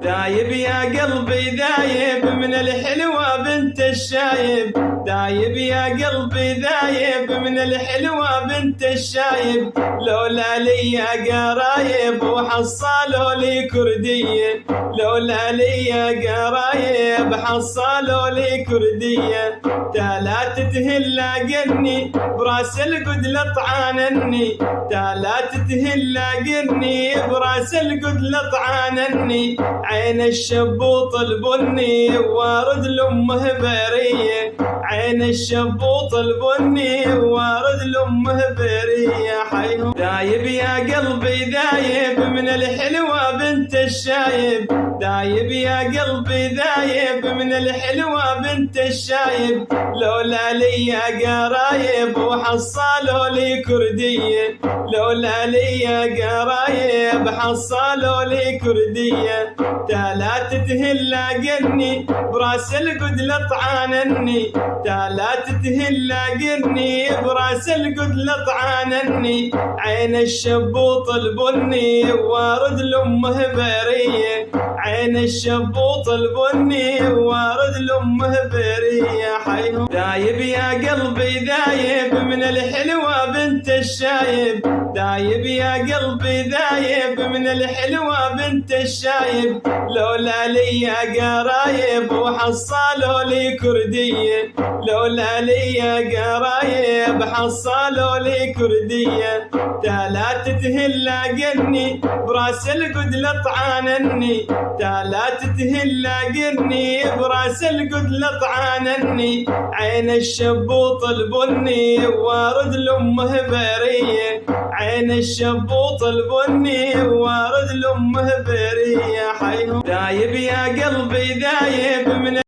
دايب يا قلبي دايب من الحلوة بنت الشايب، دايب يا قلبي دايب من الحلوة بنت الشايب، لولا لي يا قرايب وحصلوا لي كردية، لولا لي يا قرايب حصلوا لي كردية، تالات تهل قني براس القدل طعانني، تالات تهل قني براس القدل طعانني، عين الشبوط البني وارد لامه بريه، عين الشبوط البني وارد لامه بريه، حيهم دايب يا قلبي دايب من الحلوة بنت الشايب، دايب يا قلبي دايب من الحلوة بنت الشايب، لولا لي يا قرايب وحصلوا لي كردية، لولا لي يا قرايب حصلوا لي كردية، تالات تهل قني براس القدل طعانني، تالات تهل قني براس القدل طعانني، عين الشبوط البني وارد لامه بريه، عين الشبوط البني وارد لامه بريه، حيهم دايب يا قلبي دايب من الحلوة بنت الشايب، دايب يا قلبي دايب من الحلوة بنت الشايب، لولا لي يا قرايب وحصلوا لي كردية، لولا لي يا قرايب حصلوا لي كردية، تالات تهل قني براس القدل طعانني، تالات تهل قني براس القدل طعانني، عين الشبوط البني وارد لامه بريه، عين الشبوط البني وارد لامه بريه، حيهم دايب يا قلبي دايب من